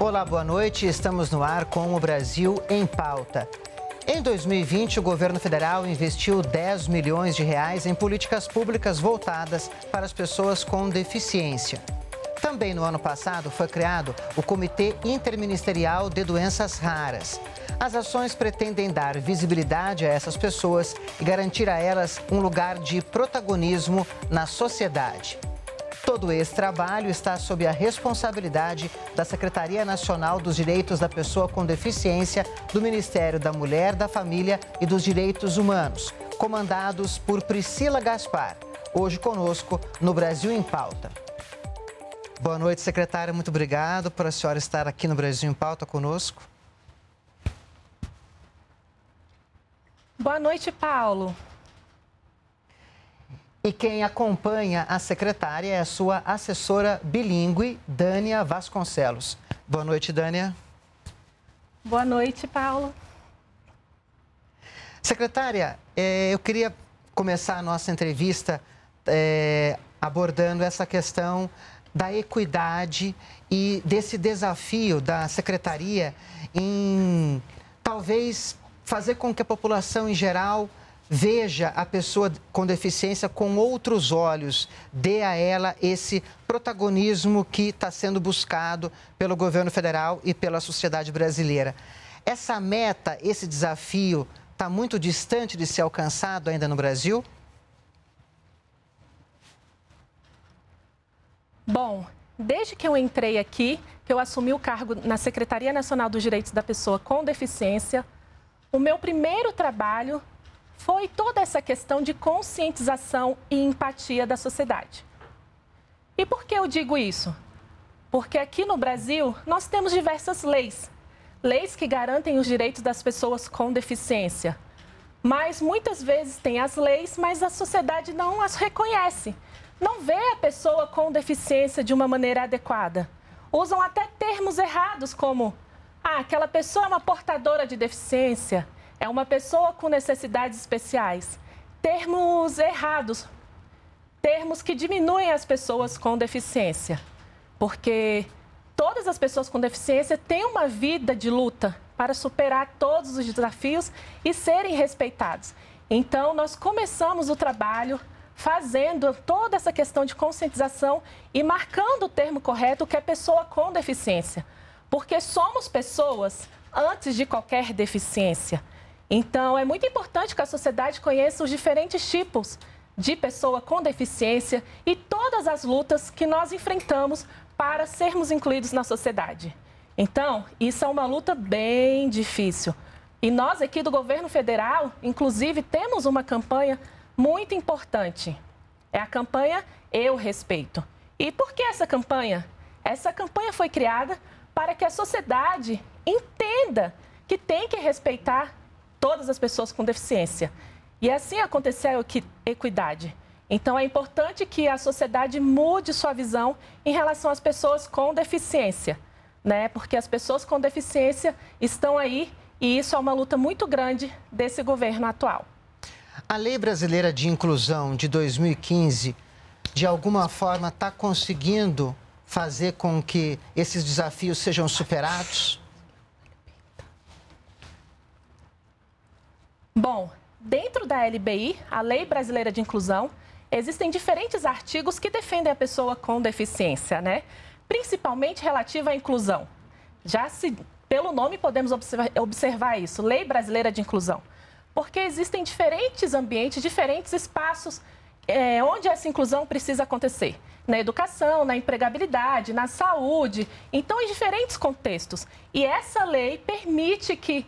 Olá, boa noite. Estamos no ar com o Brasil em Pauta. Em 2020, o governo federal investiu 10 milhões de reais em políticas públicas voltadas para as pessoas com deficiência. Também no ano passado foi criado o Comitê Interministerial de Doenças Raras. As ações pretendem dar visibilidade a essas pessoas e garantir a elas um lugar de protagonismo na sociedade. Todo esse trabalho está sob a responsabilidade da Secretaria Nacional dos Direitos da Pessoa com Deficiência do Ministério da Mulher, da Família e dos Direitos Humanos, comandados por Priscila Gaspar, hoje conosco no Brasil em Pauta. Boa noite, secretária. Muito obrigado por a senhora estar aqui no Brasil em Pauta conosco. Boa noite, Paulo. E quem acompanha a secretária é a sua assessora bilíngue, Dânia Vasconcelos. Boa noite, Dânia. Boa noite, Paulo. Secretária, eu queria começar a nossa entrevista abordando essa questão da equidade e desse desafio da secretaria em talvez fazer com que a população em geral veja a pessoa com deficiência com outros olhos, dê a ela esse protagonismo que está sendo buscado pelo governo federal e pela sociedade brasileira. Essa meta, esse desafio, está muito distante de ser alcançado ainda no Brasil? Bom, desde que eu entrei aqui, que eu assumi o cargo na Secretaria Nacional dos Direitos da Pessoa com Deficiência, o meu primeiro trabalho foi toda essa questão de conscientização e empatia da sociedade. E por que eu digo isso? Porque aqui no Brasil nós temos diversas leis. Leis que garantem os direitos das pessoas com deficiência. Mas muitas vezes tem as leis, mas a sociedade não as reconhece. Não vê a pessoa com deficiência de uma maneira adequada. Usam até termos errados como aquela pessoa é uma portadora de deficiência, é uma pessoa com necessidades especiais. Termos errados, termos que diminuem as pessoas com deficiência. Porque todas as pessoas com deficiência têm uma vida de luta para superar todos os desafios e serem respeitados. Então, nós começamos o trabalho fazendo toda essa questão de conscientização e marcando o termo correto, que é pessoa com deficiência. Porque somos pessoas antes de qualquer deficiência. Então, é muito importante que a sociedade conheça os diferentes tipos de pessoa com deficiência e todas as lutas que nós enfrentamos para sermos incluídos na sociedade. Então, isso é uma luta bem difícil. E nós aqui do governo federal, inclusive, temos uma campanha muito importante. É a campanha Eu Respeito. E por que essa campanha? Essa campanha foi criada para que a sociedade entenda que tem que respeitar todas as pessoas com deficiência. E assim aconteceu a equidade. Então, é importante que a sociedade mude sua visão em relação às pessoas com deficiência, né? Porque as pessoas com deficiência estão aí e isso é uma luta muito grande desse governo atual. A Lei Brasileira de Inclusão de 2015, de alguma forma, está conseguindo fazer com que esses desafios sejam superados? Bom, dentro da LBI, a Lei Brasileira de Inclusão, existem diferentes artigos que defendem a pessoa com deficiência, né? Principalmente relativa à inclusão. Pelo nome podemos observar isso, Lei Brasileira de Inclusão. Porque existem diferentes ambientes, diferentes espaços onde essa inclusão precisa acontecer. Na educação, na empregabilidade, na saúde, então em diferentes contextos. E essa lei permite que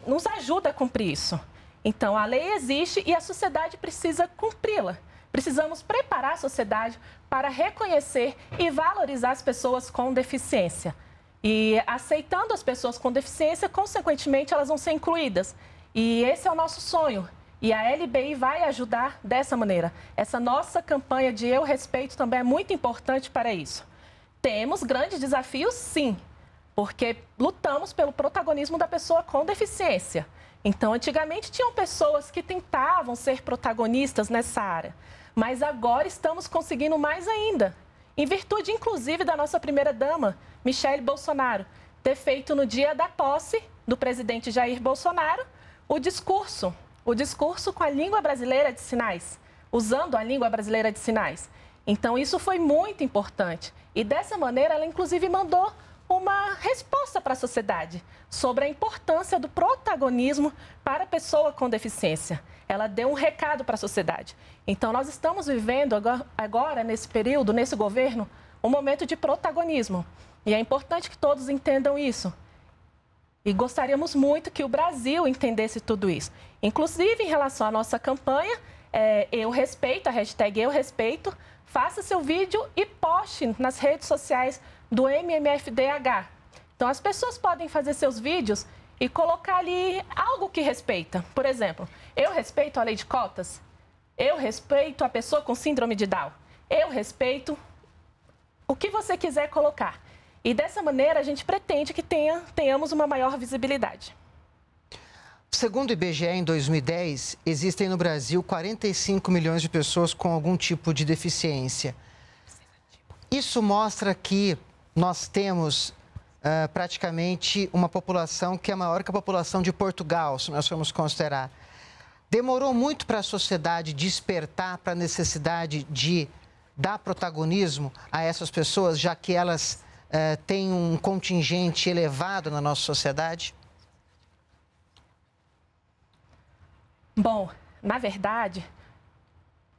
nos ajuda a cumprir isso. Então, a lei existe e a sociedade precisa cumpri-la. Precisamos preparar a sociedade para reconhecer e valorizar as pessoas com deficiência. E aceitando as pessoas com deficiência, consequentemente, elas vão ser incluídas. E esse é o nosso sonho. E a LBI vai ajudar dessa maneira. Essa nossa campanha de Eu Respeito também é muito importante para isso. Temos grandes desafios, sim, porque lutamos pelo protagonismo da pessoa com deficiência. Então, antigamente tinham pessoas que tentavam ser protagonistas nessa área, mas agora estamos conseguindo mais ainda, em virtude, inclusive, da nossa primeira-dama, Michele Bolsonaro ter feito no dia da posse do presidente Jair Bolsonaro o discurso com a língua brasileira de sinais, usando a língua brasileira de sinais. Então, isso foi muito importante. E dessa maneira, ela inclusive mandou uma resposta para a sociedade sobre a importância do protagonismo para a pessoa com deficiência. Ela deu um recado para a sociedade. Então, nós estamos vivendo agora, nesse período, nesse governo, um momento de protagonismo. E é importante que todos entendam isso. E gostaríamos muito que o Brasil entendesse tudo isso. Inclusive, em relação à nossa campanha, Eu Respeito, a hashtag Eu Respeito, faça seu vídeo e poste nas redes sociais do MMFDH. Então, as pessoas podem fazer seus vídeos e colocar ali algo que respeita. Por exemplo, eu respeito a lei de cotas, eu respeito a pessoa com síndrome de Down, eu respeito o que você quiser colocar. E dessa maneira, a gente pretende que tenhamos uma maior visibilidade. Segundo o IBGE, em 2010, existem no Brasil 45 milhões de pessoas com algum tipo de deficiência. Isso mostra que nós temos praticamente uma população que é maior que a população de Portugal, se nós formos considerar. Demorou muito para a sociedade despertar para a necessidade de dar protagonismo a essas pessoas, já que elas têm um contingente elevado na nossa sociedade? Bom, na verdade,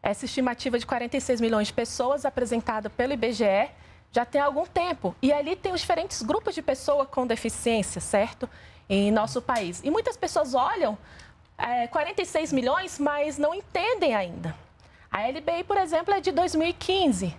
essa estimativa de 46 milhões de pessoas apresentada pelo IBGE já tem algum tempo. E ali tem os diferentes grupos de pessoas com deficiência, certo? Em nosso país. E muitas pessoas olham 46 milhões, mas não entendem ainda. A LBI, por exemplo, é de 2015.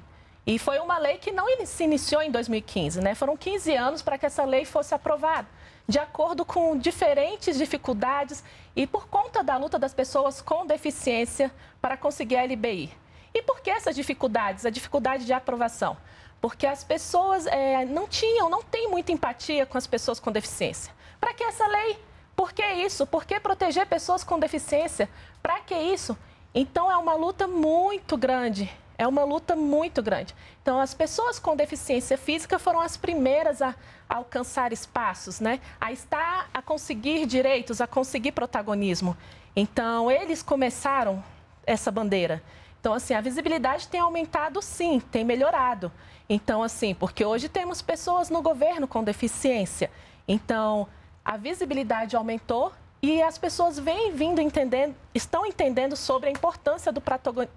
E foi uma lei que não se iniciou em 2015, né? Foram 15 anos para que essa lei fosse aprovada, de acordo com diferentes dificuldades e por conta da luta das pessoas com deficiência para conseguir a LBI. E por que essas dificuldades? A dificuldade de aprovação? Porque as pessoas não têm muita empatia com as pessoas com deficiência. Para que essa lei? Por que isso? Por que proteger pessoas com deficiência? Para que isso? Então, é uma luta muito grande. É uma luta muito grande. Então, as pessoas com deficiência física foram as primeiras a alcançar espaços, né? A conseguir direitos, a conseguir protagonismo. Então, eles começaram essa bandeira. Então, assim, a visibilidade tem aumentado, sim, tem melhorado. Então, assim, porque hoje temos pessoas no governo com deficiência. Então, a visibilidade aumentou e as pessoas estão entendendo sobre a importância do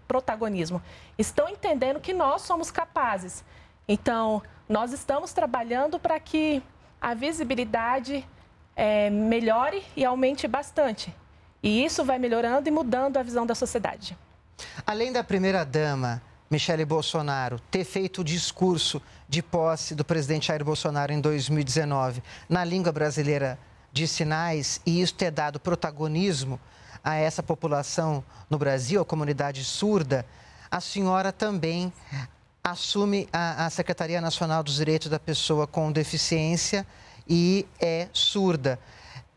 protagonismo. Estão entendendo que nós somos capazes. Então, nós estamos trabalhando para que a visibilidade melhore e aumente bastante. E isso vai melhorando e mudando a visão da sociedade. Além da primeira-dama, Michele Bolsonaro, ter feito o discurso de posse do presidente Jair Bolsonaro em 2019 na língua brasileira de sinais e isso ter dado protagonismo a essa população no Brasil, a comunidade surda, a senhora também assume a Secretaria Nacional dos Direitos da Pessoa com Deficiência e é surda.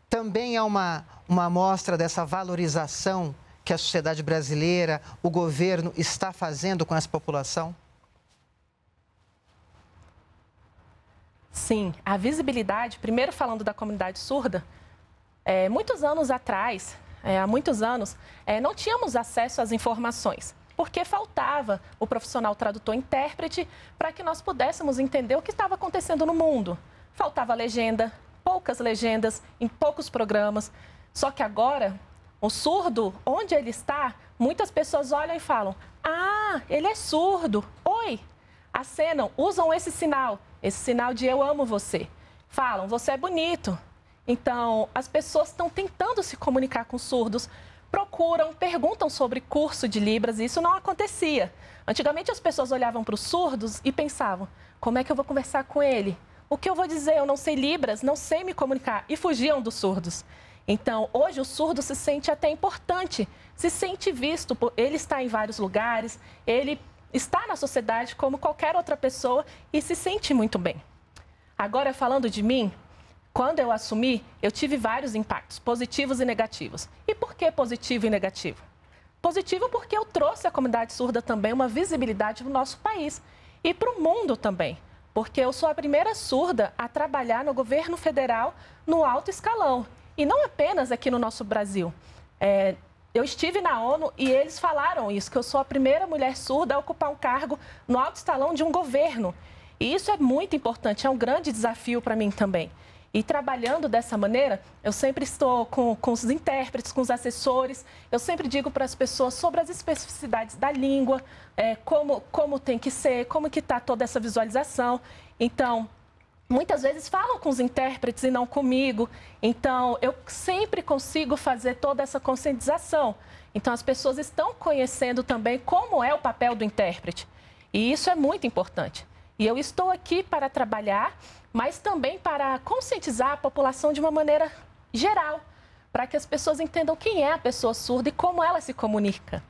Também há uma amostra dessa valorização que a sociedade brasileira, o governo está fazendo com essa população? Sim, a visibilidade, primeiro falando da comunidade surda, muitos anos atrás, há muitos anos, não tínhamos acesso às informações, porque faltava o profissional tradutor-intérprete para que nós pudéssemos entender o que estava acontecendo no mundo. Faltava legenda, poucas legendas, em poucos programas. Só que agora, o surdo, onde ele está, muitas pessoas olham e falam: ah, ele é surdo, oi! Acenam, usam esse sinal de eu amo você. Falam, você é bonito. Então, as pessoas estão tentando se comunicar com surdos, procuram, perguntam sobre curso de Libras, e isso não acontecia. Antigamente, as pessoas olhavam para os surdos e pensavam, como é que eu vou conversar com ele? O que eu vou dizer? Eu não sei Libras, não sei me comunicar. E fugiam dos surdos. Então, hoje o surdo se sente até importante, se sente visto, ele está em vários lugares, ele está na sociedade como qualquer outra pessoa e se sente muito bem. Agora, falando de mim, quando eu assumi, eu tive vários impactos, positivos e negativos. E por que positivo e negativo? Positivo porque eu trouxe à comunidade surda também uma visibilidade no nosso país e para o mundo também. porque eu sou a primeira surda a trabalhar no governo federal no alto escalão. E não apenas aqui no nosso Brasil. Eu estive na ONU e eles falaram isso, que eu sou a primeira mulher surda a ocupar um cargo no alto escalão de um governo. E isso é muito importante, é um grande desafio para mim também. E trabalhando dessa maneira, eu sempre estou com os intérpretes, com os assessores, eu sempre digo para as pessoas sobre as especificidades da língua, como tem que ser, como que está toda essa visualização. Então, muitas vezes falam com os intérpretes e não comigo, então eu sempre consigo fazer toda essa conscientização. Então, as pessoas estão conhecendo também como é o papel do intérprete, e isso é muito importante. E eu estou aqui para trabalhar, mas também para conscientizar a população de uma maneira geral, para que as pessoas entendam quem é a pessoa surda e como ela se comunica,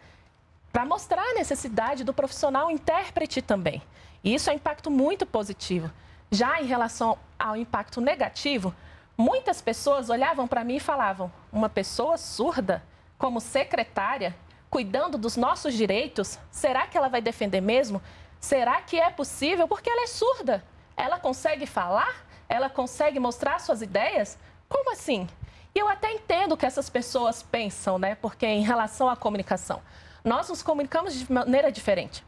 para mostrar a necessidade do profissional intérprete também. E isso é um impacto muito positivo. Já em relação ao impacto negativo, muitas pessoas olhavam para mim e falavam: uma pessoa surda, como secretária, cuidando dos nossos direitos, será que ela vai defender mesmo? Será que é possível? Porque ela é surda. Ela consegue falar? Ela consegue mostrar suas ideias? Como assim? E eu até entendo o que essas pessoas pensam, né? Porque em relação à comunicação, nós nos comunicamos de maneira diferente.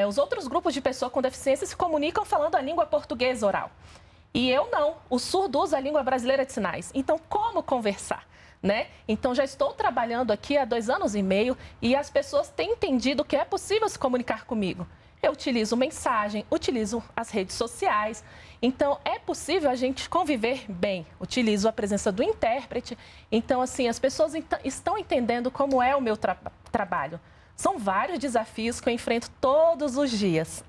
Os outros grupos de pessoas com deficiência se comunicam falando a língua portuguesa oral. E eu não. O surdo usa a língua brasileira de sinais. Então, como conversar? Né? Então, já estou trabalhando aqui há 2 anos e meio e as pessoas têm entendido que é possível se comunicar comigo. Eu utilizo mensagem, utilizo as redes sociais. Então, é possível a gente conviver bem. Utilizo a presença do intérprete. Então, assim, as pessoas estão entendendo como é o meu trabalho. São vários desafios que eu enfrento todos os dias.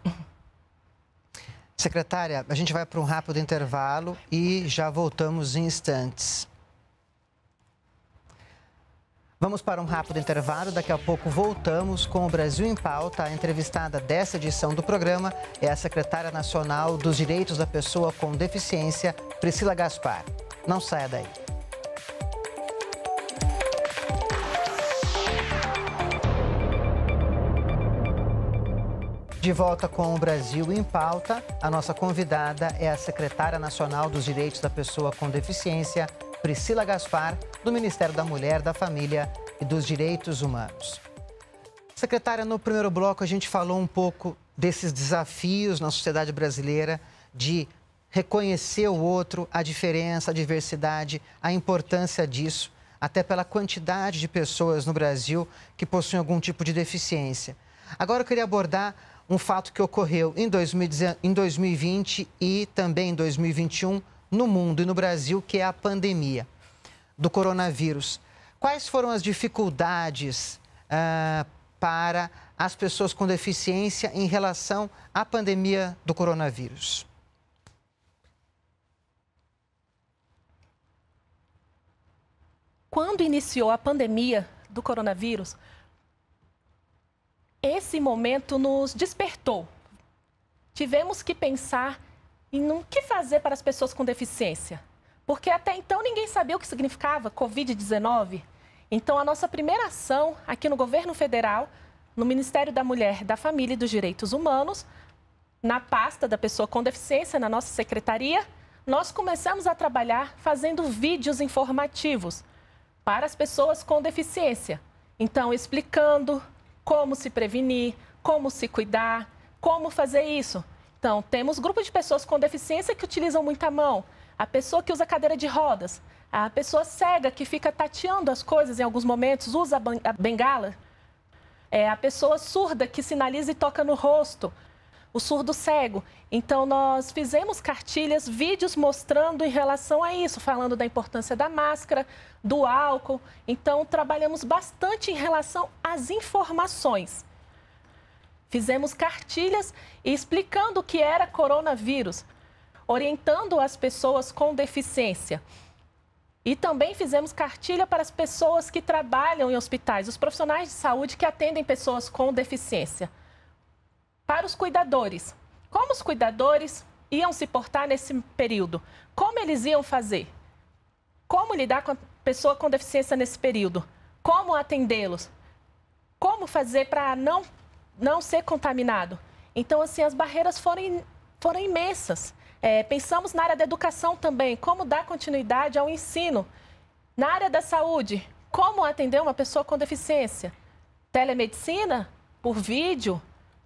Secretária, a gente vai para um rápido intervalo e já voltamos em instantes. Vamos para um rápido intervalo, daqui a pouco voltamos com o Brasil em Pauta. A entrevistada dessa edição do programa é a secretária nacional dos Direitos da Pessoa com Deficiência, Priscila Gaspar. Não saia daí. De volta com o Brasil em Pauta, a nossa convidada é a secretária nacional dos Direitos da Pessoa com Deficiência, Priscila Gaspar, do Ministério da Mulher, da Família e dos Direitos Humanos. Secretária, no primeiro bloco a gente falou um pouco desses desafios na sociedade brasileira de reconhecer o outro, a diferença, a diversidade, a importância disso, até pela quantidade de pessoas no Brasil que possuem algum tipo de deficiência. Agora eu queria abordar um fato que ocorreu em 2020 e também em 2021 no mundo e no Brasil, que é a pandemia do coronavírus. Quais foram as dificuldades para as pessoas com deficiência em relação à pandemia do coronavírus? Quando iniciou a pandemia do coronavírus, esse momento nos despertou. Tivemos que pensar em que fazer para as pessoas com deficiência. Porque até então ninguém sabia o que significava Covid-19. Então, a nossa primeira ação aqui no governo federal, no Ministério da Mulher, da Família e dos Direitos Humanos, na pasta da pessoa com deficiência, na nossa secretaria, nós começamos a trabalhar fazendo vídeos informativos para as pessoas com deficiência. Então, explicando como se prevenir, como se cuidar, como fazer isso. Então, temos grupo de pessoas com deficiência que utilizam muita mão, a pessoa que usa cadeira de rodas, a pessoa cega que fica tateando as coisas em alguns momentos, usa a bengala, a pessoa surda que sinaliza e toca no rosto, o surdo cego. Então, nós fizemos cartilhas, vídeos mostrando em relação a isso, falando da importância da máscara, do álcool. Então, trabalhamos bastante em relação às informações. Fizemos cartilhas explicando o que era coronavírus, orientando as pessoas com deficiência. E também fizemos cartilha para as pessoas que trabalham em hospitais, os profissionais de saúde que atendem pessoas com deficiência. Para os cuidadores, como os cuidadores iam se portar nesse período? Como eles iam fazer? Como lidar com a pessoa com deficiência nesse período? Como atendê-los? Como fazer para não ser contaminado? Então, assim, as barreiras foram imensas. Pensamos na área da educação também, como dar continuidade ao ensino. Na área da saúde, como atender uma pessoa com deficiência. Telemedicina, por vídeo,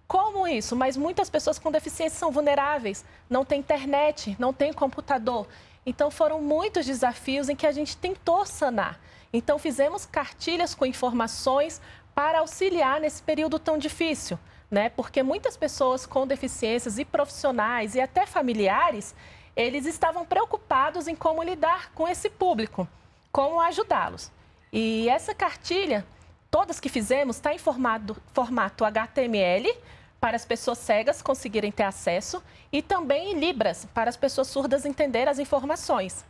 como isso? Mas muitas pessoas com deficiência são vulneráveis, não tem internet, não tem computador. Então, foram muitos desafios em que a gente tentou sanar. Então, fizemos cartilhas com informações para auxiliar nesse período tão difícil, né? Porque muitas pessoas com deficiências e profissionais e até familiares, eles estavam preocupados em como lidar com esse público, como ajudá-los. E essa cartilha, todas que fizemos, está em formato HTML, para as pessoas cegas conseguirem ter acesso, e também em Libras, para as pessoas surdas entenderem as informações.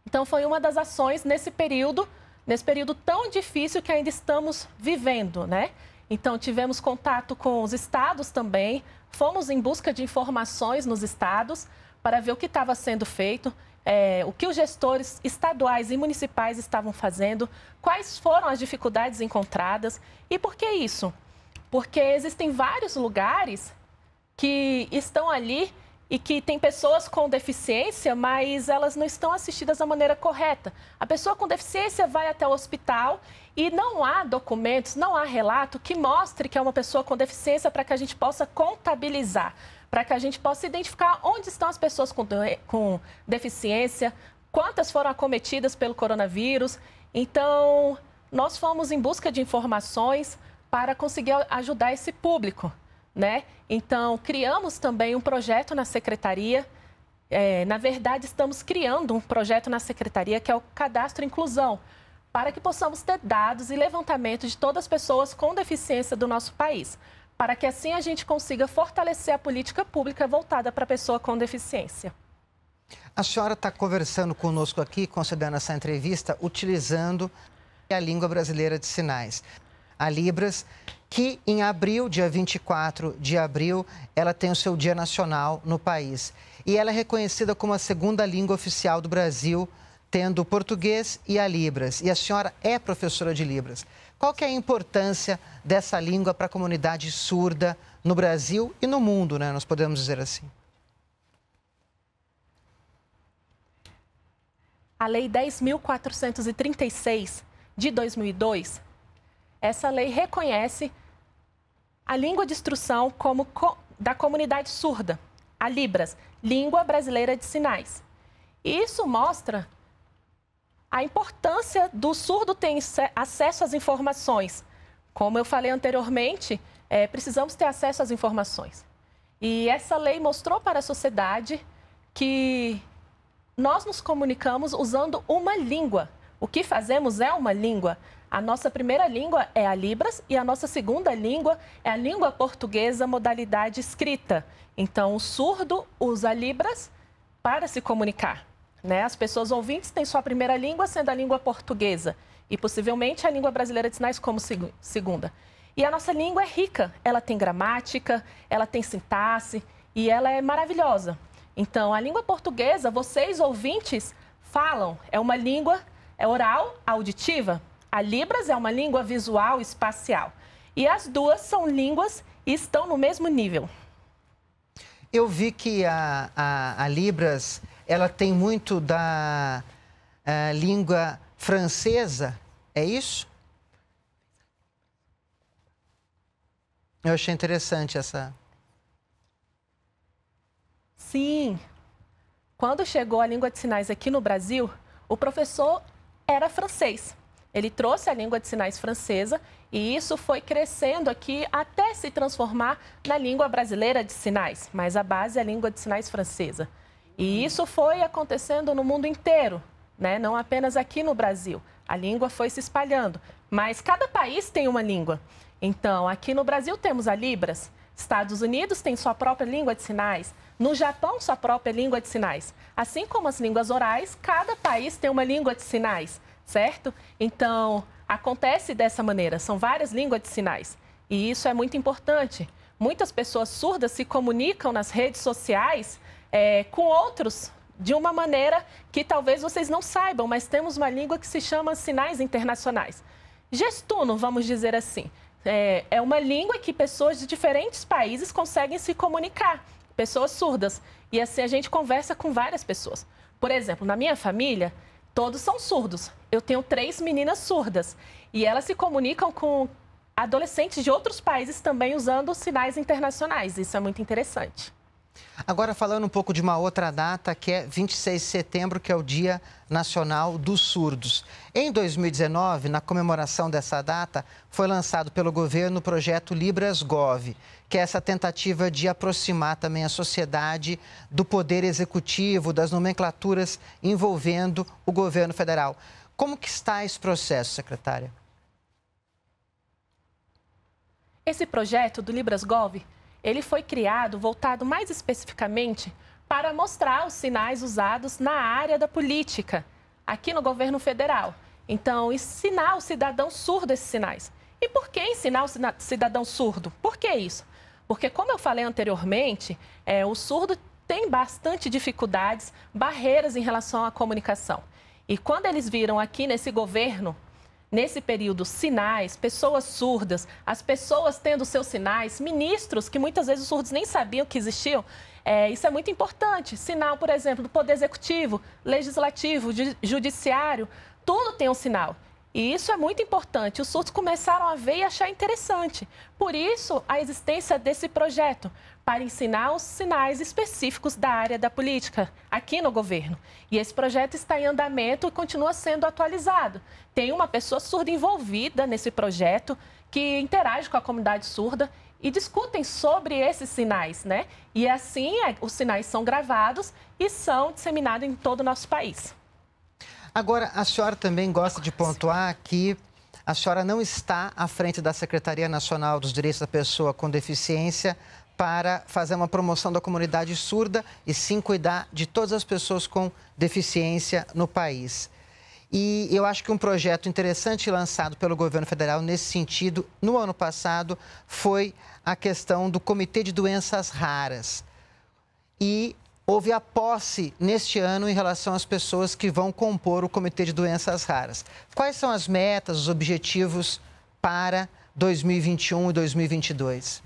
Então, foi uma das ações nesse período tão difícil que ainda estamos vivendo, né? Então, tivemos contato com os estados também, fomos em busca de informações nos estados para ver o que estava sendo feito, o que os gestores estaduais e municipais estavam fazendo, quais foram as dificuldades encontradas. E por que isso? Porque existem vários lugares que estão ali e que tem pessoas com deficiência, mas elas não estão assistidas da maneira correta. A pessoa com deficiência vai até o hospital e não há documentos, não há relato que mostre que é uma pessoa com deficiência para que a gente possa contabilizar, para que a gente possa identificar onde estão as pessoas com deficiência, quantas foram acometidas pelo coronavírus. Então, nós fomos em busca de informações para conseguir ajudar esse público, né? Então, criamos também um projeto na Secretaria. Na verdade, estamos criando um projeto na Secretaria que é o Cadastro Inclusão, para que possamos ter dados e levantamento de todas as pessoas com deficiência do nosso país, para que assim a gente consiga fortalecer a política pública voltada para a pessoa com deficiência. A senhora está conversando conosco aqui, concedendo essa entrevista, utilizando a língua brasileira de sinais. A Libras, que em abril, dia 24 de abril, ela tem o seu Dia Nacional no país. E ela é reconhecida como a segunda língua oficial do Brasil, tendo o português e a Libras. E a senhora é professora de Libras. Qual que é a importância dessa língua para a comunidade surda no Brasil e no mundo, né? Nós podemos dizer assim. A Lei 10.436, de 2002, essa lei reconhece a língua de instrução como da comunidade surda, a Libras, Língua Brasileira de Sinais. E isso mostra a importância do surdo ter acesso às informações. Como eu falei anteriormente, precisamos ter acesso às informações. E essa lei mostrou para a sociedade que nós nos comunicamos usando uma língua. O que fazemos é uma língua. A nossa primeira língua é a Libras e a nossa segunda língua é a língua portuguesa, modalidade escrita. Então, o surdo usa Libras para se comunicar, né? As pessoas ouvintes têm sua primeira língua sendo a língua portuguesa e, possivelmente, a língua brasileira de sinais como segunda. E a nossa língua é rica, ela tem gramática, ela tem sintaxe e ela é maravilhosa. Então, a língua portuguesa, vocês ouvintes falam, é uma língua oral, auditiva. A Libras é uma língua visual espacial. E as duas são línguas e estão no mesmo nível. Eu vi que a Libras, ela tem muito da língua francesa, é isso? Eu achei interessante essa... Sim. Quando chegou a língua de sinais aqui no Brasil, o professor era francês. Ele trouxe a língua de sinais francesa e isso foi crescendo aqui até se transformar na língua brasileira de sinais, mas a base é a língua de sinais francesa. E isso foi acontecendo no mundo inteiro, né? Não apenas aqui no Brasil. A língua foi se espalhando, mas cada país tem uma língua. Então, aqui no Brasil temos a Libras, Estados Unidos tem sua própria língua de sinais, no Japão sua própria língua de sinais. Assim como as línguas orais, cada país tem uma língua de sinais. Certo? Então, acontece dessa maneira, são várias línguas de sinais. E isso é muito importante. Muitas pessoas surdas se comunicam nas redes sociais com outros de uma maneira que talvez vocês não saibam, mas temos uma língua que se chama sinais internacionais. Gestuno, vamos dizer assim, é uma língua que pessoas de diferentes países conseguem se comunicar. pessoas surdas. E assim a gente conversa com várias pessoas. Por exemplo, na minha família, todos são surdos. Eu tenho 3 meninas surdas e elas se comunicam com adolescentes de outros países também usando sinais internacionais. Isso é muito interessante. Agora, falando um pouco de uma outra data, que é 26 de setembro, que é o Dia Nacional dos Surdos. Em 2019, na comemoração dessa data, foi lançado pelo governo o projeto Libras Gov, que é essa tentativa de aproximar também a sociedade do poder executivo, das nomenclaturas envolvendo o governo federal. Como que está esse processo, secretária? Esse projeto do Libras Gov, ele foi criado, voltado mais especificamente para mostrar os sinais usados na área da política, aqui no governo federal. Então, ensinar o cidadão surdo esses sinais. E por que ensinar o cidadão surdo? Por que isso? Porque, como eu falei anteriormente, o surdo tem bastante dificuldades, barreiras em relação à comunicação. E quando eles viram aqui nesse governo, nesse período, sinais, pessoas surdas, as pessoas tendo seus sinais, ministros que muitas vezes os surdos nem sabiam que existiam, isso é muito importante. Sinal, por exemplo, do Poder Executivo, Legislativo, Judiciário, tudo tem um sinal. E isso é muito importante. Os surdos começaram a ver e achar interessante. Por isso, a existência desse projeto, para ensinar os sinais específicos da área da política, aqui no governo. E esse projeto está em andamento e continua sendo atualizado. Tem uma pessoa surda envolvida nesse projeto, que interage com a comunidade surda e discutem sobre esses sinais, né? E assim, os sinais são gravados e são disseminados em todo o nosso país. Agora, a senhora também gosta de pontuar que a senhora não está à frente da Secretaria Nacional dos Direitos da Pessoa com Deficiência para fazer uma promoção da comunidade surda e sim cuidar de todas as pessoas com deficiência no país. E eu acho que um projeto interessante lançado pelo governo federal nesse sentido, no ano passado, foi a questão do Comitê de Doenças Raras. E houve a posse neste ano em relação às pessoas que vão compor o Comitê de Doenças Raras. Quais são as metas, os objetivos para 2021 e 2022?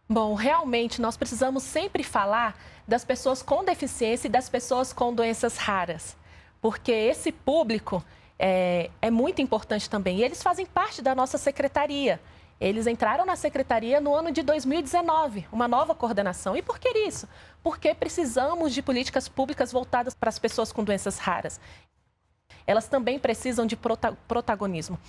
Bom, realmente nós precisamos sempre falar das pessoas com deficiência e das pessoas com doenças raras, porque esse público é muito importante também. E eles fazem parte da nossa secretaria. Eles entraram na secretaria no ano de 2019, uma nova coordenação. E por que isso? Porque precisamos de políticas públicas voltadas para as pessoas com doenças raras. Elas também precisam de protagonismo.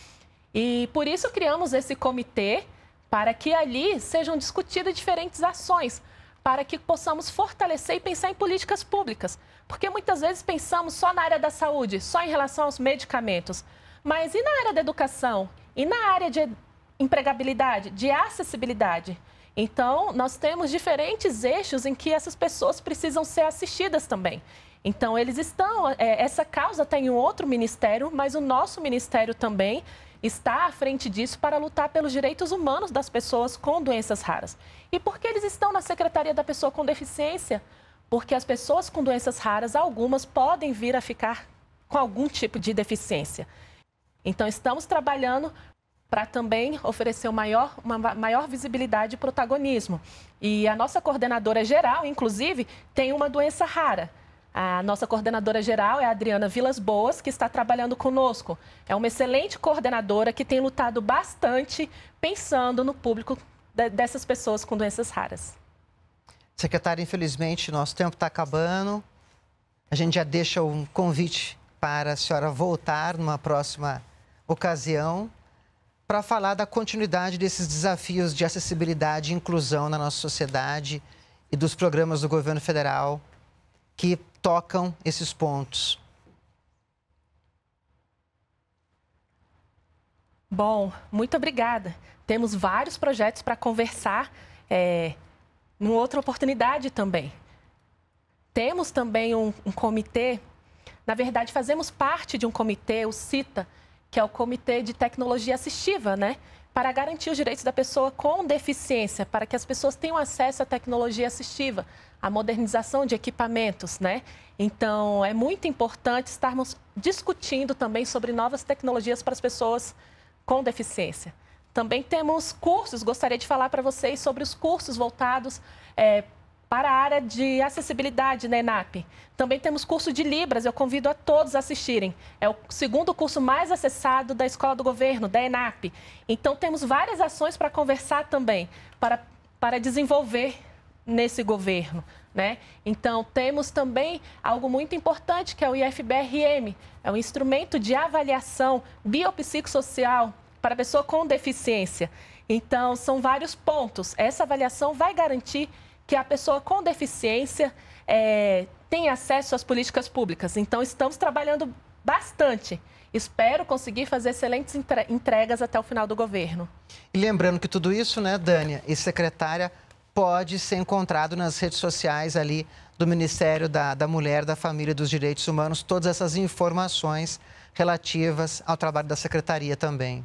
E por isso criamos esse comitê, para que ali sejam discutidas diferentes ações, para que possamos fortalecer e pensar em políticas públicas. Porque muitas vezes pensamos só na área da saúde, só em relação aos medicamentos. Mas e na área da educação? E na área de empregabilidade, de acessibilidade? Então, nós temos diferentes eixos em que essas pessoas precisam ser assistidas também. Então, eles estão... essa causa está em um outro ministério, mas o nosso ministério também está à frente disso para lutar pelos direitos humanos das pessoas com doenças raras. E por que eles estão na Secretaria da Pessoa com Deficiência? Porque as pessoas com doenças raras, algumas podem vir a ficar com algum tipo de deficiência. Então, estamos trabalhando para também oferecer uma maior visibilidade e protagonismo. E a nossa coordenadora geral, inclusive, tem uma doença rara. A nossa coordenadora geral é a Adriana Vilas Boas, que está trabalhando conosco. É uma excelente coordenadora que tem lutado bastante pensando no público dessas pessoas com doenças raras. Secretária, infelizmente, nosso tempo está acabando. A gente já deixa um convite para a senhora voltar numa próxima ocasião para falar da continuidade desses desafios de acessibilidade e inclusão na nossa sociedade e dos programas do governo federal que tocam esses pontos. Bom, muito obrigada. Temos vários projetos para conversar numa outra oportunidade também. Temos também um comitê, na verdade fazemos parte de um comitê, o CITA, que é o Comitê de Tecnologia Assistiva, né? Para garantir os direitos da pessoa com deficiência, para que as pessoas tenham acesso à tecnologia assistiva, à modernização de equipamentos, né? Então, é muito importante estarmos discutindo também sobre novas tecnologias para as pessoas com deficiência. Também temos cursos, gostaria de falar para vocês sobre os cursos voltados para a área de acessibilidade na ENAP. Também temos curso de Libras, eu convido a todos a assistirem. É o segundo curso mais acessado da Escola do Governo, da ENAP. Então, temos várias ações para conversar também, para desenvolver nesse governo, né? Então, temos também algo muito importante, que é o IFBRM. É um instrumento de avaliação biopsicossocial para a pessoa com deficiência. Então, são vários pontos. Essa avaliação vai garantir que a pessoa com deficiência tem acesso às políticas públicas. Então, estamos trabalhando bastante. Espero conseguir fazer excelentes entregas até o final do governo. E lembrando que tudo isso, né, Dânia, e secretária, pode ser encontrado nas redes sociais ali do Ministério da Mulher, da Família e dos Direitos Humanos, todas essas informações relativas ao trabalho da secretaria também.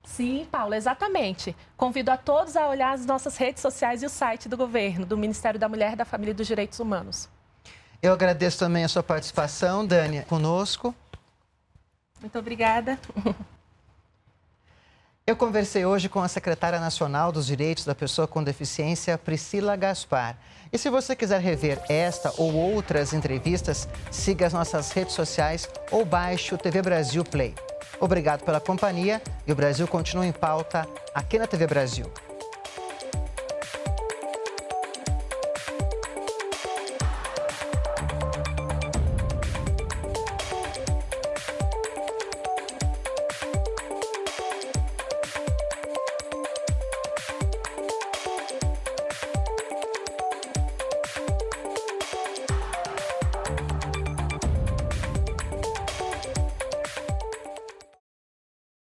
Sim, Paula, exatamente. Convido a todos a olhar as nossas redes sociais e o site do governo, do Ministério da Mulher, da Família e dos Direitos Humanos. Eu agradeço também a sua participação, Dânia, conosco. Muito obrigada. Eu conversei hoje com a secretária nacional dos Direitos da Pessoa com Deficiência, Priscila Gaspar. E se você quiser rever esta ou outras entrevistas, siga as nossas redes sociais ou baixe o TV Brasil Play. Obrigado pela companhia e o Brasil continua em pauta aqui na TV Brasil.